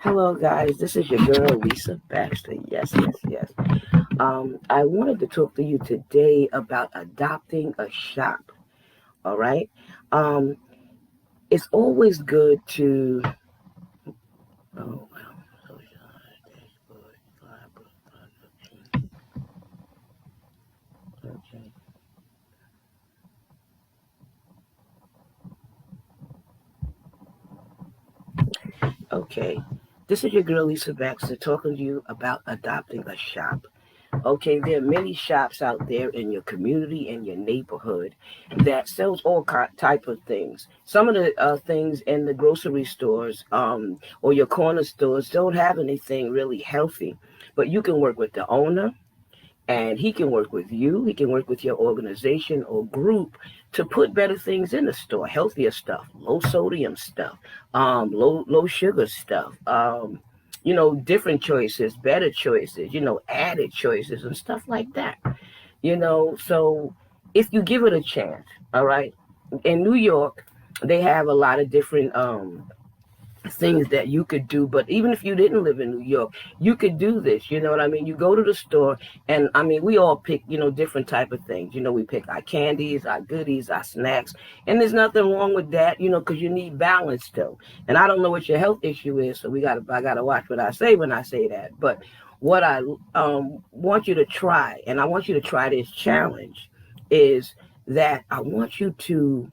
Hello, guys. This is your girl, Lisa Baxter. Yes, yes, yes. I wanted to talk to you today about adopting a shop. All right. Um, it's always good to. Oh, well, okay. Okay. This is your girl, Lisa Baxter, talking to you about adopting a shop. Okay, there are many shops out there in your community and your neighborhood that sells all type of things. Some of the things in the grocery stores or your corner stores don't have anything really healthy, but you can work with the owner and he can work with you. He can work with your organization or group to put better things in the store, healthier stuff, low sodium stuff, low sugar stuff. Different choices, better choices, added choices and stuff like that. So if you give it a chance, all right. In New York, they have a lot of different things that you could do. But even if you didn't live in New York, you could do this. You know what I mean? You go to the store, and I mean, we all pick, different type of things. We pick our candies, our goodies, our snacks, and there's nothing wrong with that, because you need balance too. And I don't know what your health issue is, so I gotta watch what I say when I say that. But what I want you to try, and I want you to try this challenge, is that I want you to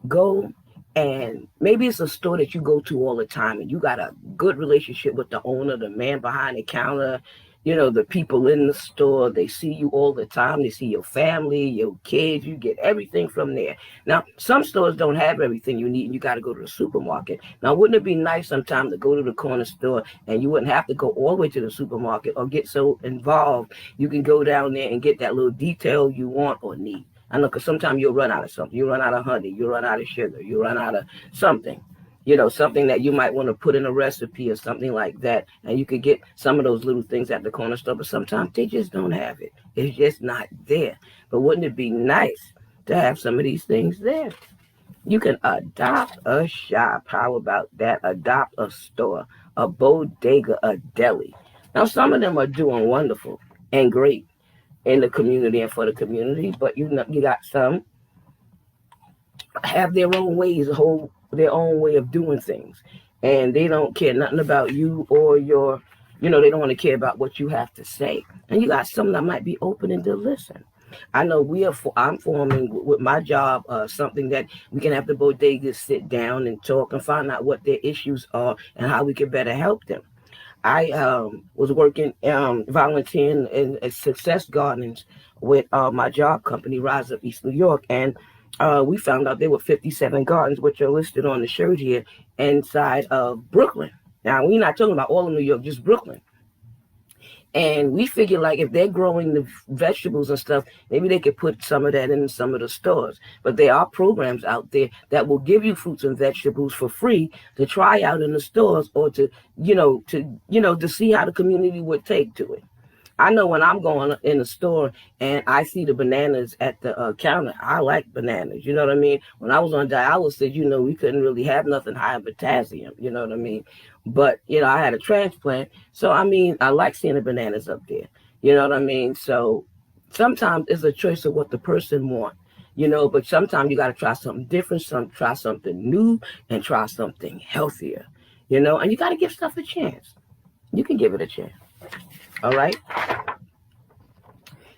go, and maybe it's a store that you go to all the time and you got a good relationship with the owner, the man behind the counter, the people in the store. They see you all the time. They see your family, your kids. You get everything from there. Now, some stores don't have everything you need and you got to go to the supermarket. Now, wouldn't it be nice sometime to go to the corner store and you wouldn't have to go all the way to the supermarket or get so involved? You can go down there and get that little detail you want or need. I know, because sometimes you'll run out of something. You run out of honey. You run out of sugar. You run out of something. Something that you might want to put in a recipe or something like that. And you could get some of those little things at the corner store, but sometimes they just don't have it. It's just not there. But wouldn't it be nice to have some of these things there? You can adopt a shop. How about that? Adopt a store, a bodega, a deli. Now, some of them are doing wonderful and great in the community and for the community, but you got some have their own ways, their own way of doing things, and they don't care nothing about you or your, they don't want to care about what you have to say. And you got some that might be open and to listen. I know I'm forming with my job something that we can have the bodegas sit down and talk and find out what their issues are and how we can better help them. I was working, volunteering in Success Gardens with my job company, Rise Up East New York, and we found out there were 57 gardens, which are listed on the shirt here, inside of Brooklyn. Now, we're not talking about all of New York, just Brooklyn. And we figure, like, if they're growing the vegetables and stuff, maybe they could put some of that in some of the stores. But there are programs out there that will give you fruits and vegetables for free to try out in the stores, or to see how the community would take to it. I know when I'm going in the store and I see the bananas at the counter, I like bananas. You know what I mean? When I was on dialysis, we couldn't really have nothing high in potassium. You know what I mean? But, I had a transplant. So, I mean, I like seeing the bananas up there. You know what I mean? So sometimes it's a choice of what the person wants. But sometimes you got to try something different, try something new, and try something healthier. And you got to give stuff a chance. You can give it a chance. All right.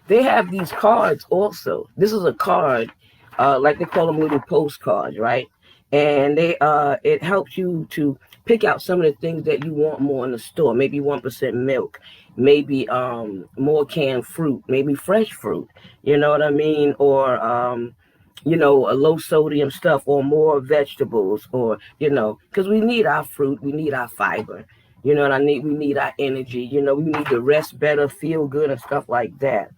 They have these cards also. This is a card, like they call them little postcards, right? And it helps you to pick out some of the things that you want more in the store. Maybe 1% milk, maybe more canned fruit, maybe fresh fruit. You know what I mean? Or a low sodium stuff, or more vegetables, or because we need our fruit, we need our fiber. You know what I need? We need our energy. We need to rest better, feel good, and stuff like that.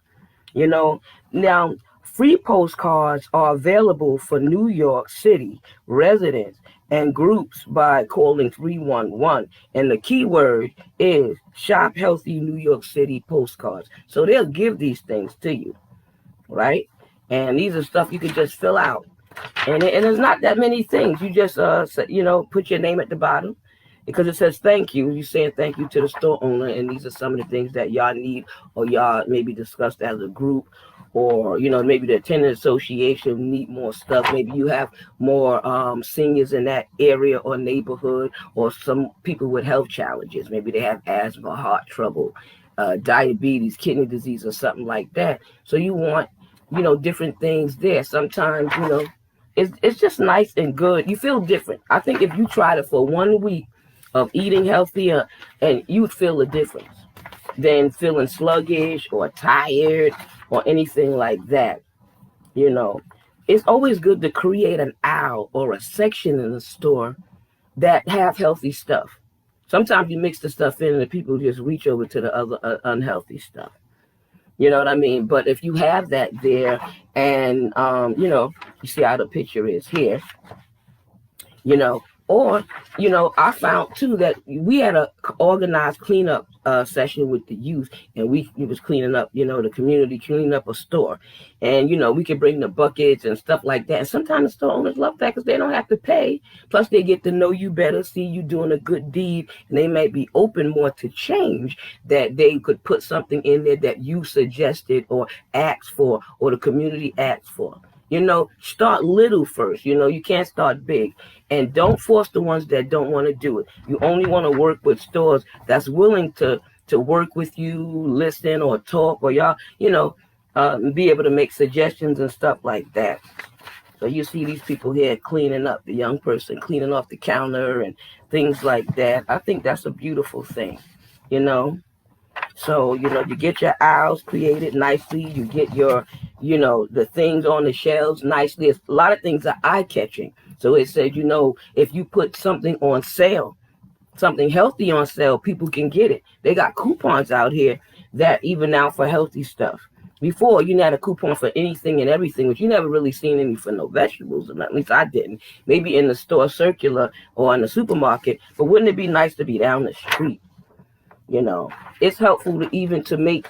Now, free postcards are available for New York City residents and groups by calling 311. And the key word is Shop Healthy New York City Postcards. So they'll give these things to you, right? And these are stuff you can just fill out. And there's not that many things. You just, put your name at the bottom. because it says thank you. You're saying thank you to the store owner, and these are some of the things that y'all need, or y'all maybe discussed as a group, or maybe the tenant association need more stuff. Maybe you have more seniors in that area or neighborhood, or some people with health challenges. Maybe they have asthma, heart trouble, diabetes, kidney disease, or something like that. So you want different things there. Sometimes it's just nice and good. You feel different. I think if you tried it for 1 week of eating healthier, and you would feel a difference than feeling sluggish or tired or anything like that. It's always good to create an aisle or a section in the store that have healthy stuff. Sometimes you mix the stuff in and the people just reach over to the other unhealthy stuff. You know what I mean? But if you have that there, and you see how the picture is here, you know. Or, I found too that we had a organized cleanup session with the youth, and we was cleaning up, the community, cleaning up a store, and we could bring the buckets and stuff like that. And sometimes the store owners love that because they don't have to pay. Plus, they get to know you better, see you doing a good deed, and they may be open more to change. That they could put something in there that you suggested or asked for, or the community asked for. Start little first. You can't start big. And don't force the ones that don't want to do it. You only want to work with stores that's willing to work with you, listen or talk, or y'all, be able to make suggestions and stuff like that. So you see these people here cleaning up, the young person cleaning off the counter and things like that. I think that's a beautiful thing, So, you get your aisles created nicely. You get your, the things on the shelves nicely. It's, a lot of things are eye-catching. So it said, if you put something on sale, something healthy on sale, people can get it. They got coupons out here that even now for healthy stuff. Before, you had a coupon for anything and everything, which you never really seen any for no vegetables, or at least I didn't. Maybe in the store circular or in the supermarket, but wouldn't it be nice to be down the street? It's helpful to even to make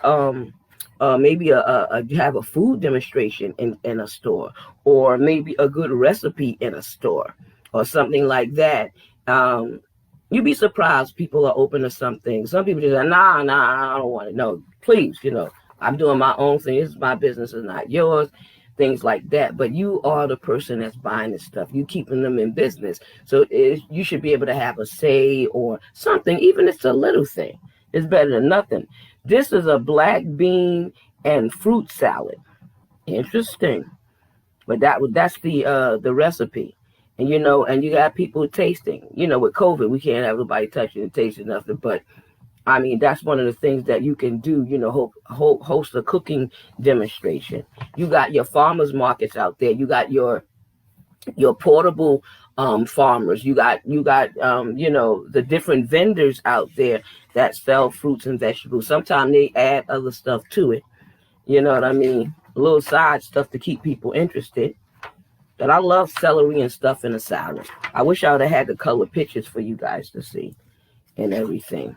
maybe have a food demonstration in a store, or maybe a good recipe in a store, or something like that. You'd be surprised people are open to something. Some people just say, nah, I don't want it. No, please, I'm doing my own thing. This is my business, it's not yours. Things like that. But you are the person that's buying this stuff. You keeping them in business. So you should be able to have a say or something, even if it's a little thing. It's better than nothing. This is a black bean and fruit salad. Interesting. But that's the recipe. And and you got people tasting. With COVID, we can't have nobody touching and tasting nothing. But I mean, that's one of the things that you can do, host a cooking demonstration. You got your farmers markets out there. You got your portable farmers. You got the different vendors out there that sell fruits and vegetables. Sometimes they add other stuff to it. You know what I mean? A little side stuff to keep people interested. But I love celery and stuff in a salad. I wish I would have had the color pictures for you guys to see and everything.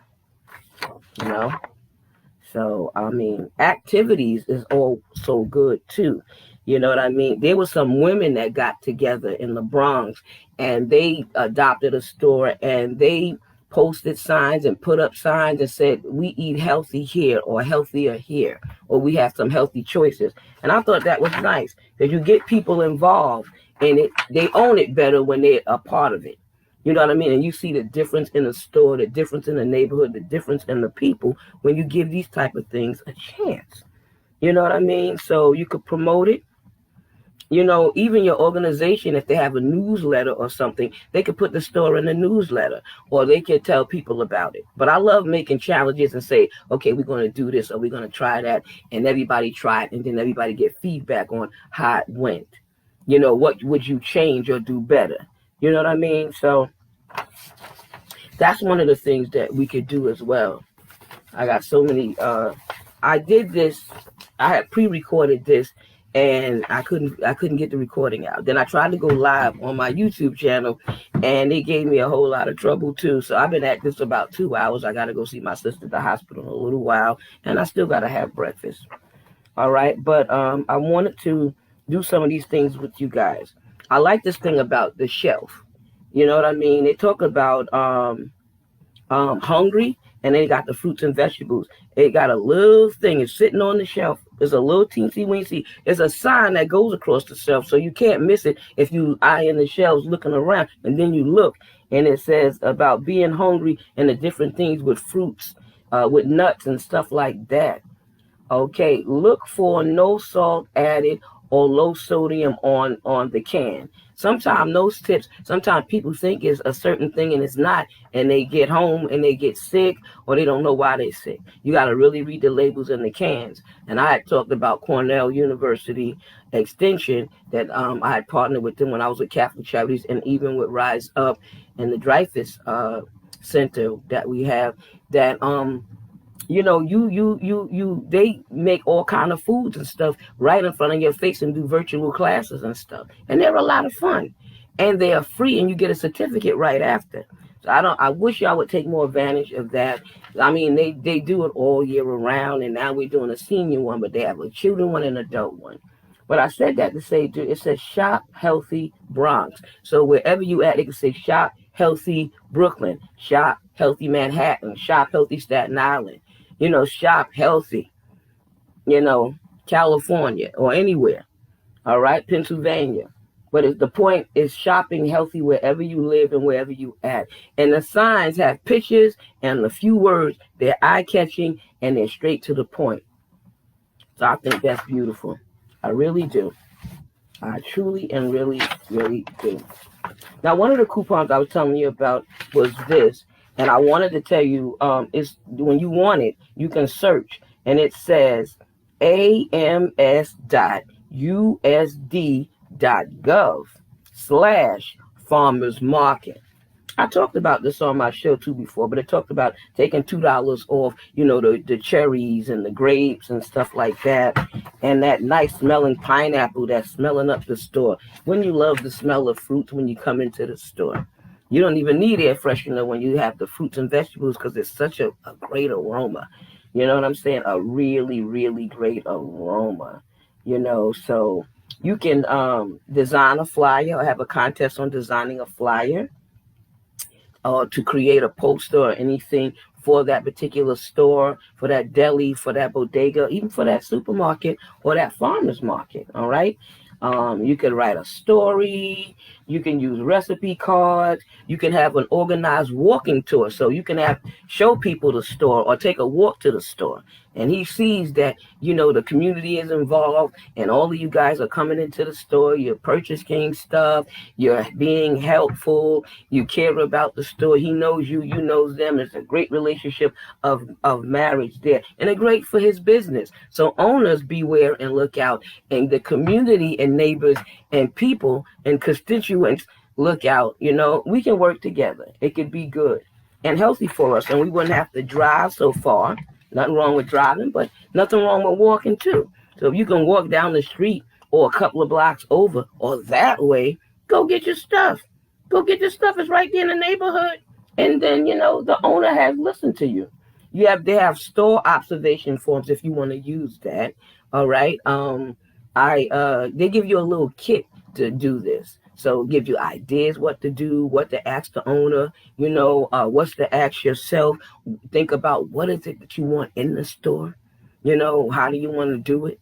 So I mean, activities is also good too. You know what I mean? There were some women that got together in the Bronx, and they adopted a store, and they posted signs and put up signs and said, we eat healthy here, or healthier here, or we have some healthy choices. And I thought that was nice, because you get people involved in it. They own it better when they're a part of it. You know what I mean? And you see the difference in the store, the difference in the neighborhood, the difference in the people when you give these type of things a chance. You know what I mean? So you could promote it. Even your organization, if they have a newsletter or something, they could put the store in the newsletter, or they could tell people about it. But I love making challenges and say, okay, we're going to do this, or we're going to try that, and everybody try it, and then everybody get feedback on how it went. What would you change or do better? You know what I mean? So that's one of the things that we could do as well. I got so many. I did this. I had pre-recorded this, and I couldn't get the recording out. Then I tried to go live on my YouTube channel, and it gave me a whole lot of trouble too. So I've been at this about 2 hours. I got to go see my sister at the hospital in a little while, and I still got to have breakfast. All right, but I wanted to do some of these things with you guys. I like this thing about the shelf. You know what I mean? They talk about hungry, and they got the fruits and vegetables. It got a little thing. It's sitting on the shelf. It's a little teensy weensy. It's a sign that goes across the shelf, so you can't miss it if you eyeing the shelves looking around, and then you look, and it says about being hungry and the different things with fruits, with nuts and stuff like that. Okay, look for no salt added or low sodium on the can. Sometimes those tips, sometimes people think it's a certain thing and it's not, and they get home and they get sick or they don't know why they're sick. You got to really read the labels in the cans. And I had talked about Cornell University Extension that I had partnered with them when I was with Catholic Charities, and even with Rise Up and the Dreyfus Center that we have, that they make all kind of foods and stuff right in front of your face and do virtual classes and stuff, and they're a lot of fun, and they are free, and you get a certificate right after. So I wish y'all would take more advantage of that. I mean, they do it all year around, and now we're doing a senior one, but they have a children one and an adult one. But I said that to say, it says Shop Healthy Bronx. So wherever you at, it can say Shop Healthy Brooklyn, Shop Healthy Manhattan, Shop Healthy Staten Island. Shop healthy, California or anywhere. All right, Pennsylvania. But the point is shopping healthy wherever you live and wherever you at. And the signs have pictures and a few words. They're eye-catching and they're straight to the point. So I think that's beautiful. I really do. I truly and really, really do. Now, one of the coupons I was telling you about was this. And I wanted to tell you, is when you want it, you can search, and it says ams.usd.gov/farmers market. I talked about this on my show too before, but it talked about taking $2 off, the cherries and the grapes and stuff like that, and that nice smelling pineapple that's smelling up the store. When you love the smell of fruits when you come into the store. You don't even need air freshener when you have the fruits and vegetables because it's such a great aroma. You know what I'm saying? A really, really great aroma. So you can design a flyer or have a contest on designing a flyer, or to create a poster or anything for that particular store, for that deli, for that bodega, even for that supermarket or that farmer's market. All right. You can write a story. You can use recipe cards. You can have an organized walking tour. So you can show people the store or take a walk to the store. And he sees that, the community is involved and all of you guys are coming into the store. You're purchasing stuff. You're being helpful. You care about the store. He knows you. You knows them. It's a great relationship of marriage there. And it's great for his business. So owners, beware and look out. And the community and neighbors and people and constituents, look out. We can work together. It could be good and healthy for us. And we wouldn't have to drive so far. Nothing wrong with driving, but nothing wrong with walking too. So if you can walk down the street or a couple of blocks over or that way, go get your stuff. Go get your stuff. It's right there in the neighborhood. And then, the owner has listened to you. They have store observation forms if you want to use that. All right. They give you a little kit to do this. So it gives you ideas what to do, what to ask the owner, what's to ask yourself. Think about what is it that you want in the store. How do you want to do it?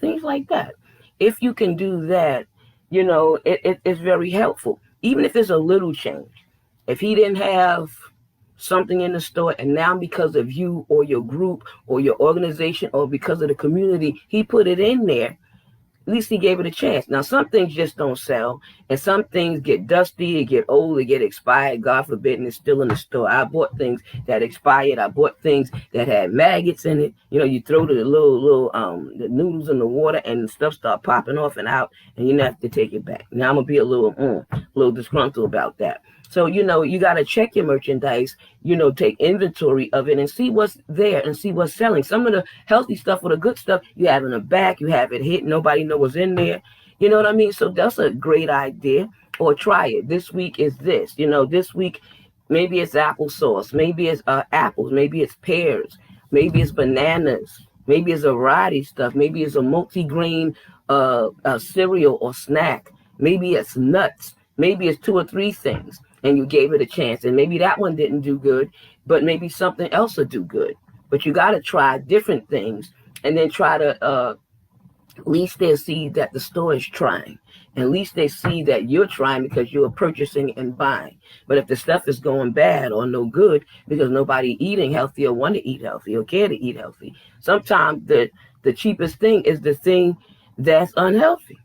Things like that. If you can do that, it's very helpful. Even if it's a little change. If he didn't have something in the store and now because of you or your group or your organization or because of the community, he put it in there. At least he gave it a chance. Now, some things just don't sell, and some things get dusty, get old, get expired, God forbid, and it's still in the store. I bought things that expired. I bought things that had maggots in it. You throw the little the noodles in the water, and stuff start popping off and out, and you have to take it back. Now, I'm going to be a little disgruntled about that. So, you got to check your merchandise, take inventory of it and see what's there and see what's selling. Some of the healthy stuff or the good stuff you have in the back, you have it hidden. Nobody knows what's in there. You know what I mean? So that's a great idea. Or try it. This week is this. This week, maybe it's applesauce. Maybe it's apples. Maybe it's pears. Maybe it's bananas. Maybe it's a variety of stuff. Maybe it's a multi-grain cereal or snack. Maybe it's nuts. Maybe it's 2 or 3 things. and you gave it a chance, and maybe that one didn't do good, but maybe something else will do good. But you got to try different things, and then try to at least they'll see that the store is trying. At least they see that you're trying because you're purchasing and buying. But if the stuff is going bad or no good because nobody eating healthy or want to eat healthy or care to eat healthy, sometimes the cheapest thing is the thing that's unhealthy.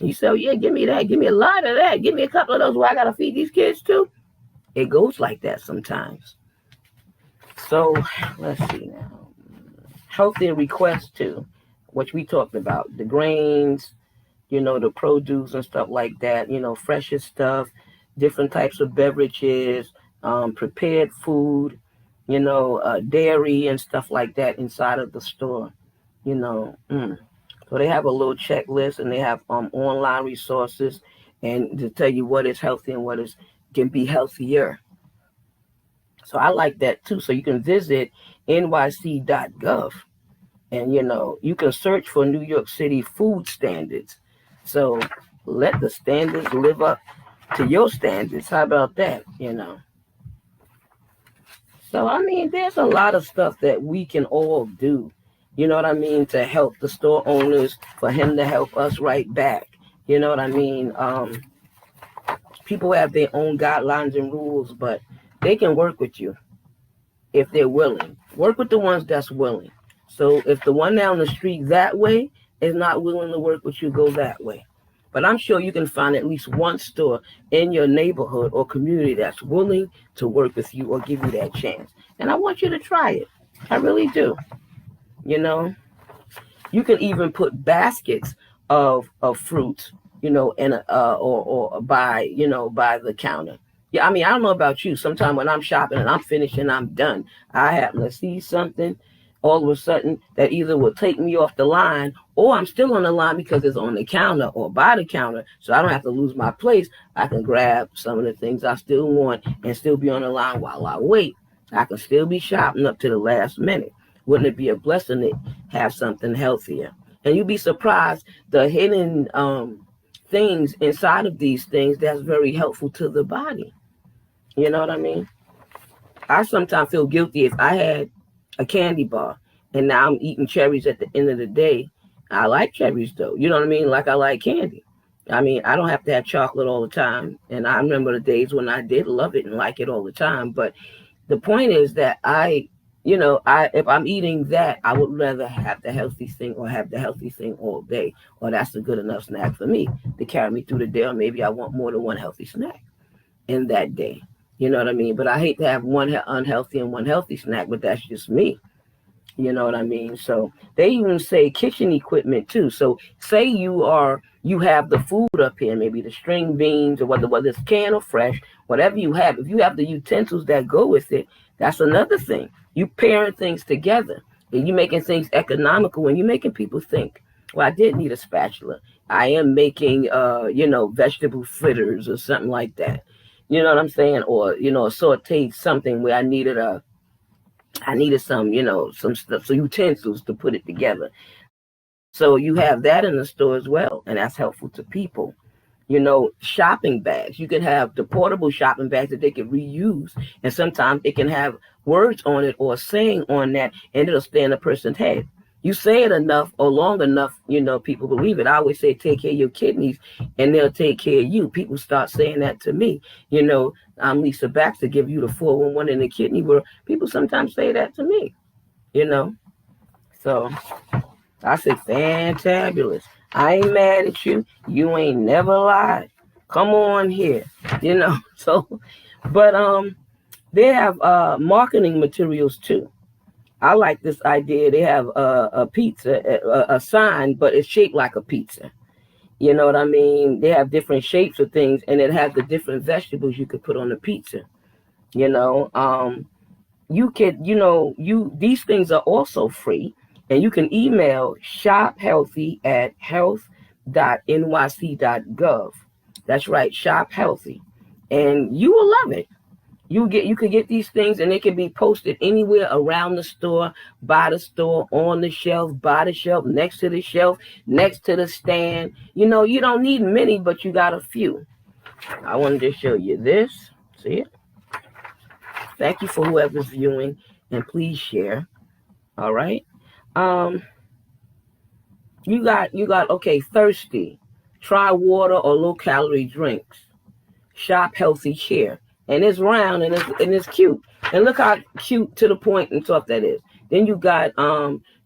You say, oh, yeah, give me that. Give me a lot of that. Give me a couple of those where I got to feed these kids too. It goes like that sometimes. So let's see now. Healthy requests too, which we talked about. The grains, the produce and stuff like that, freshest stuff, different types of beverages, prepared food, dairy and stuff like that inside of the store, So they have a little checklist, and they have online resources and to tell you what is healthy and can be healthier. So I like that too. So you can visit nyc.gov, and you can search for New York City food standards. So let the standards live up to your standards. How about that? So I mean, there's a lot of stuff that we can all do. You know what I mean? To help the store owners, for him to help us right back. You know what I mean? People have their own guidelines and rules, but they can work with you if they're willing. Work with the ones that's willing. So if the one down the street that way is not willing to work with you, go that way. But I'm sure you can find at least one store in your neighborhood or community that's willing to work with you or give you that chance. And I want you to try it. I really do. You can even put baskets of fruits, in or by the counter. Yeah, I mean, I don't know about you. Sometimes when I'm shopping and I'm finished and I'm done, I happen to see something all of a sudden that either will take me off the line, or I'm still on the line because it's on the counter or by the counter, so I don't have to lose my place. I can grab some of the things I still want and still be on the line while I wait. I can still be shopping up to the last minute. Wouldn't it be a blessing to have something healthier? And you'd be surprised the hidden things inside of these things that's very helpful to the body. You know what I mean? I sometimes feel guilty if I had a candy bar and now I'm eating cherries at the end of the day. I like cherries though. You know what I mean? Like I like candy. I mean, I don't have to have chocolate all the time. And I remember the days when I did love it and like it all the time. But the point is that if I'm eating that, I would rather have the healthy thing or have the healthy thing all day. Or that's a good enough snack for me to carry me through the day. Or maybe I want more than one healthy snack in that day. You know what I mean? But I hate to have one unhealthy and one healthy snack, but that's just me. You know what I mean? So they even say kitchen equipment too. So say you have the food up here, maybe the string beans or whether it's canned or fresh, whatever you have. If you have the utensils that go with it, that's another thing. You pairing things together and you making things economical when you're making people think, well, I did need a spatula. I am making, vegetable fritters or something like that. You know what I'm saying? Or, sauteed something where I needed some, some stuff, so utensils to put it together. So you have that in the store as well, and that's helpful to people. Shopping bags. You can have the portable shopping bags that they can reuse, and sometimes it can have words on it or a saying on that, and it'll stay in a person's head. You say it enough or long enough, people believe it. I always say, take care of your kidneys and they'll take care of you. People start saying that to me. I'm Lisa Baxter, give you the 411 in the kidney world. People sometimes say that to me, So I say, fantabulous. I ain't mad at you. You ain't never lied. Come on here, So, but they have marketing materials too. I like this idea. They have a pizza, a sign, but it's shaped like a pizza. You know what I mean? They have different shapes of things, and it has the different vegetables you could put on the pizza. You could, these things are also free, and you can email shophealthy@health.nyc.gov. That's right, shop healthy, and you will love it. You could get these things, and they can be posted anywhere around the store, by the store, on the shelf, by the shelf, next to the shelf, next to the stand. You don't need many, but you got a few. I wanted to show you this. See it? Thank you for whoever's viewing, and please share. All right. Um, you got okay. Thirsty. Try water or low calorie drinks. Shop healthy here, and it's round and it's cute. And look how cute to the point and stuff that is. Then you got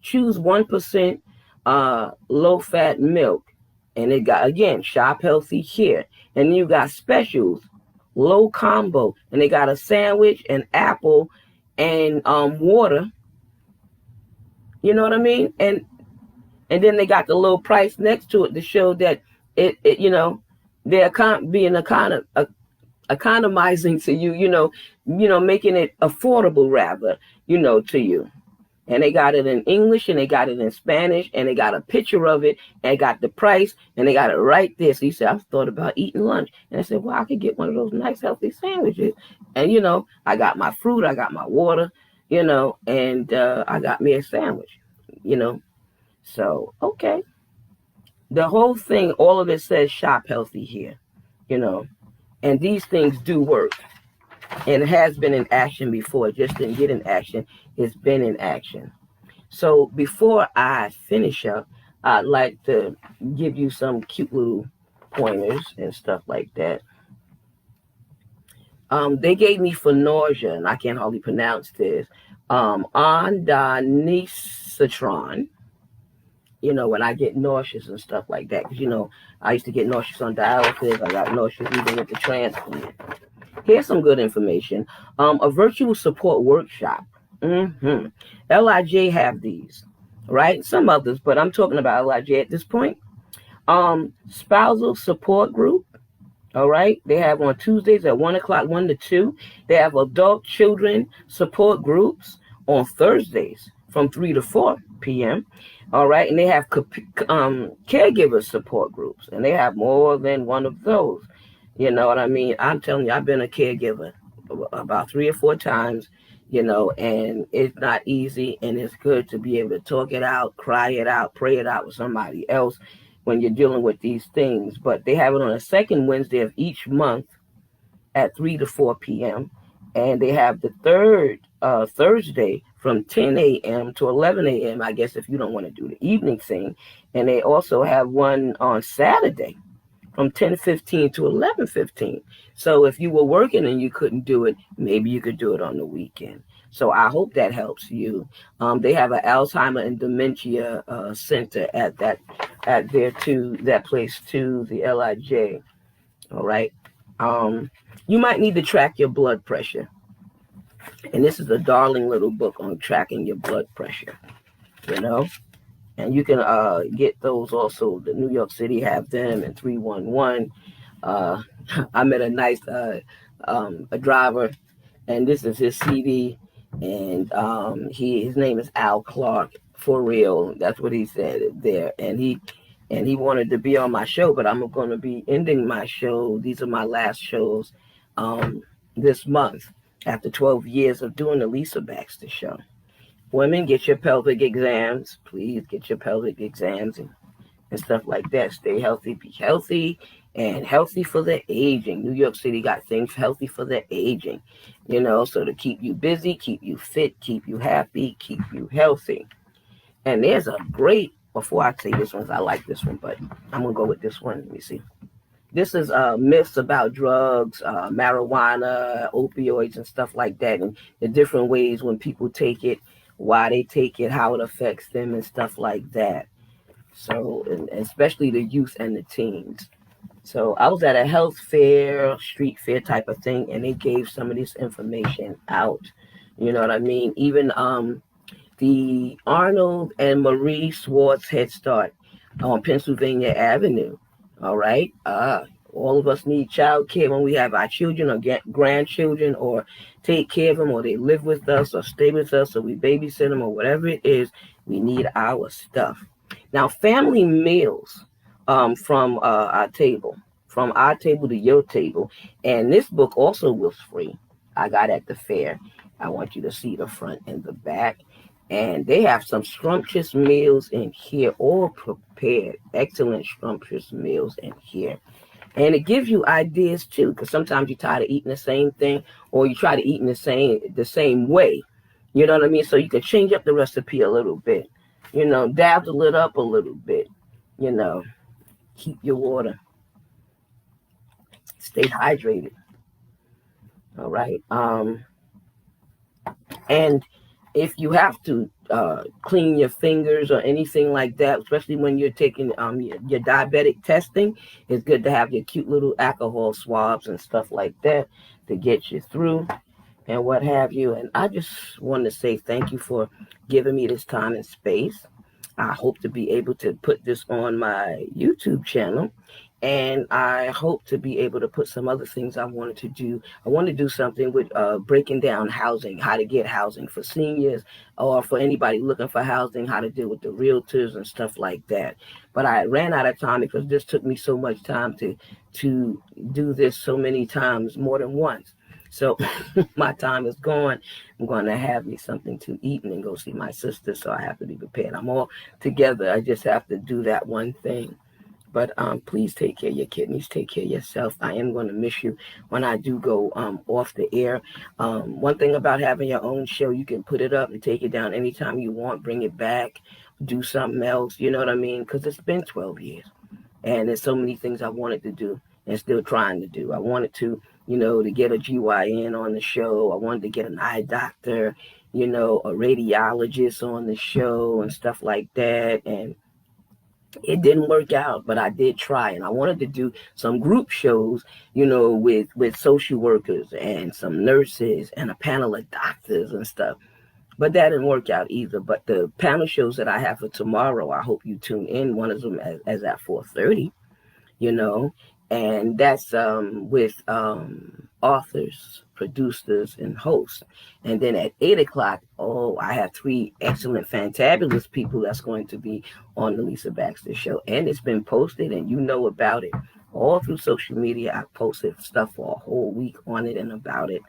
choose 1% low fat milk, and it got again shop healthy here. And then you got specials, low combo, and they got a sandwich and apple and water. You know what I mean? And then they got the little price next to it to show that it they're being a kind of economizing to you, making it affordable rather, to you. And they got it in English and they got it in Spanish and they got a picture of it and got the price and they got it right there. So he said, I've thought about eating lunch. And I said, well, I could get one of those nice healthy sandwiches. And, I got my fruit, I got my water, and I got me a sandwich, So, okay. The whole thing, all of it says shop healthy here, and these things do work. And it has been in action before. It just didn't get in action. It's been in action. So before I finish up, I'd like to give you some cute little pointers and stuff like that. They gave me for nausea, and I can't hardly pronounce this, ondansetron. When I get nauseous and stuff like that. Because, I used to get nauseous on dialysis. I got nauseous even with the transplant. Here's some good information. A virtual support workshop. LIJ have these, right? Some others, but I'm talking about LIJ at this point. Spousal support group. All right. They have on Tuesdays at 1 o'clock, 1 to 2. They have adult children support groups on Thursdays from 3 to 4 p.m. All right. And they have caregiver support groups, and they have more than one of those. You know what I mean? I'm telling you, I've been a caregiver about 3 or 4 times, and it's not easy, and it's good to be able to talk it out, cry it out, pray it out with somebody else when you're dealing with these things. But they have it on the second Wednesday of each month at 3 to 4 p.m. And they have the third Thursday from 10 a.m. to 11 a.m., I guess, if you don't want to do the evening thing. And they also have one on Saturday from 10:15 to 11:15. So if you were working and you couldn't do it, maybe you could do it on the weekend. So I hope that helps you. They have an Alzheimer and dementia center at that place too, the LIJ. All right. You might need to track your blood pressure, and this is a darling little book on tracking your blood pressure. And you can get those also. The New York City have them, and 311. I met a nice a driver, and this is his CD, and his name is Al Clark, for real. That's what he said there, and he wanted to be on my show, but I'm going to be ending my show. These are my last shows this month after 12 years of doing the Lisa Baxter show. Women, get your pelvic exams. Please get your pelvic exams and stuff like that. Stay healthy, be healthy, and healthy for the aging. New York City got things healthy for the aging, so to keep you busy, keep you fit, keep you happy, keep you healthy. And there's a great, before I say this one, I like this one, but I'm going to go with this one. Let me see. This is myths about drugs, marijuana, opioids, and stuff like that, and the different ways when people take it, why they take it, how it affects them, and stuff like that. So, and especially the youth and the teens. So I was at a health fair, street fair type of thing, and they gave some of this information out. You know what I mean? Even the Arnold and Marie Swartz Head Start on Pennsylvania Avenue. All right. All of us need child care when we have our children or grandchildren, or take care of them, or they live with us or stay with us, or we babysit them, or whatever it is. We need our stuff. Now, family meals from our table to your table. And this book also was free. I got at the fair. I want you to see the front and the back. And they have some scrumptious meals in here, all prepared. Excellent scrumptious meals in here. And it gives you ideas too, because sometimes you're tired of eating the same thing, or you try to eat in the same way. You know what I mean? So you can change up the recipe a little bit. Dab the lid up a little bit. You know, keep your water. Stay hydrated. All right. And if you have to clean your fingers or anything like that, especially when you're taking your diabetic testing, it's good to have your cute little alcohol swabs and stuff like that to get you through and what have you. And I just want to say thank you for giving me this time and space. I hope to be able to put this on my YouTube channel. And I hope to be able to put some other things I wanted to do. I want to do something with breaking down housing, how to get housing for seniors or for anybody looking for housing, how to deal with the realtors and stuff like that. But I ran out of time because this took me so much time to do this so many times, more than once. So my time is gone. I'm going to have me something to eat and then go see my sister. So I have to be prepared. I'm all together. I just have to do that one thing. But please take care of your kidneys. Take care of yourself. I am going to miss you when I do go off the air. One thing about having your own show, you can put it up and take it down anytime you want. Bring it back. Do something else. You know what I mean? Because it's been 12 years. And there's so many things I wanted to do and still trying to do. I wanted to get a GYN on the show. I wanted to get an eye doctor, a radiologist on the show and stuff like that. And it didn't work out, but I did try. And I wanted to do some group shows, with social workers and some nurses and a panel of doctors and stuff. But that didn't work out either. But the panel shows that I have for tomorrow, I hope you tune in. One of them as at 4:30, and that's with authors, producers, and hosts. And then at 8 o'clock, I have three excellent, fantabulous people that's going to be on the Lisa Baxter Show. And it's been posted, and you know about it all through social media. I posted stuff for a whole week on it and about it.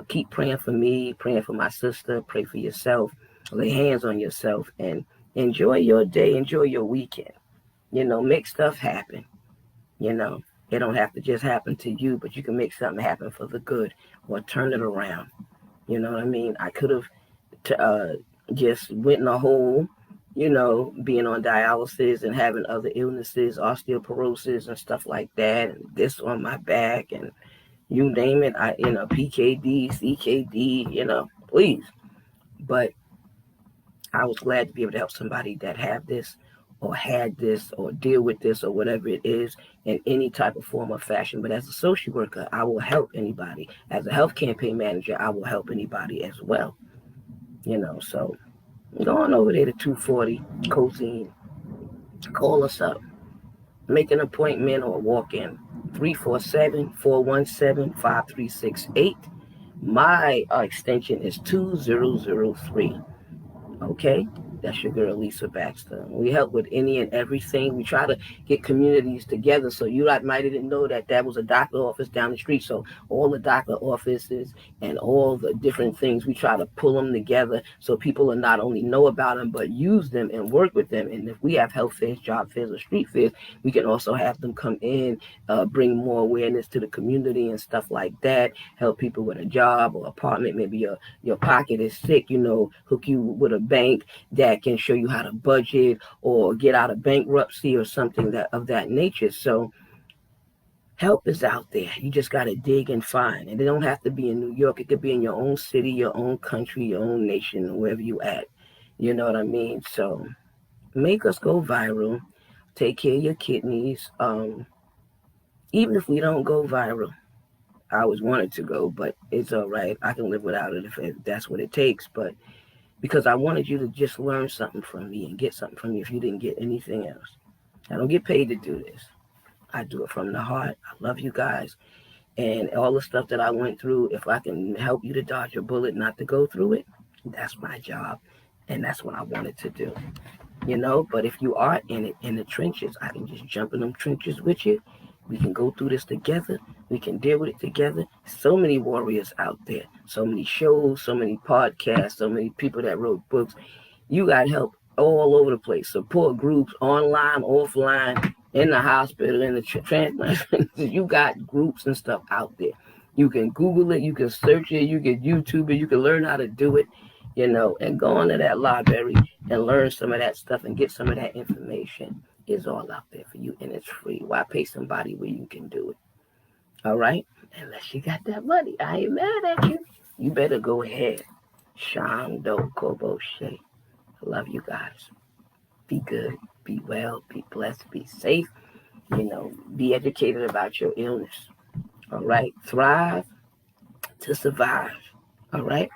Keep praying for me, praying for my sister, pray for yourself, lay hands on yourself, and enjoy your day, enjoy your weekend. Make stuff happen. It don't have to just happen to you, but you can make something happen for the good or turn it around. You know what I mean? I could have just went in a hole, being on dialysis and having other illnesses, osteoporosis and stuff like that, and this on my back and you name it, PKD, CKD, please. But I was glad to be able to help somebody that have this or had this or deal with this or whatever it is in any type of form or fashion. But as a social worker, I will help anybody. As a health campaign manager, I will help anybody as well. So go on over there to 240 Cozine. Call us up. Make an appointment or walk in. 347-417-5368. My extension is 2003. Okay, that's your girl Lisa Baxter. We help with any and everything. We try to get communities together. So you might didn't know that was a doctor office down the street. So all the doctor offices and all the different things, we try to pull them together so people will not only know about them but use them and work with them. And if we have health fairs, job fairs, or street fairs, we can also have them come in, bring more awareness to the community and stuff like that. Help people with a job or apartment. Maybe your pocket is sick. Hook you with a bank that can show you how to budget or get out of bankruptcy or something of that nature. So help is out there. You just got to dig and find. And it don't have to be in New York. It could be in your own city, your own country, your own nation, wherever you at. You know what I mean? So make us go viral. Take care of your kidneys. Even if we don't go viral, I always wanted to go, but it's all right. I can live without it if that's what it takes. But because I wanted you to just learn something from me and get something from me if you didn't get anything else. I don't get paid to do this. I do it from the heart. I love you guys. And all the stuff that I went through, if I can help you to dodge a bullet, not to go through it, that's my job. And that's what I wanted to do. But if you are in it, in the trenches, I can just jump in them trenches with you. We can go through this together. We can deal with it together. So many warriors out there. So many shows, so many podcasts, so many people that wrote books. You got help all over the place. Support groups, online, offline. in the hospital, in the transplant. You got groups and stuff out there. You can Google it, you can search it, you can YouTube it, you can learn how to do it, and go into that library and learn some of that stuff and get some of that information. It's all out there for you and it's free. Why pay somebody where you can do it? All right? Unless you got that money. I ain't mad at you. You better go ahead. Shando Kobo Shay. I love you guys. Be good, be well, be blessed, be safe. Be educated about your illness. All right? Thrive to survive. All right?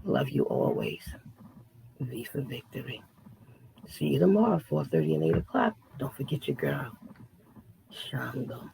Love you always. V for victory. See you tomorrow, 4:30 and 8 o'clock. Don't forget your girl, Shando.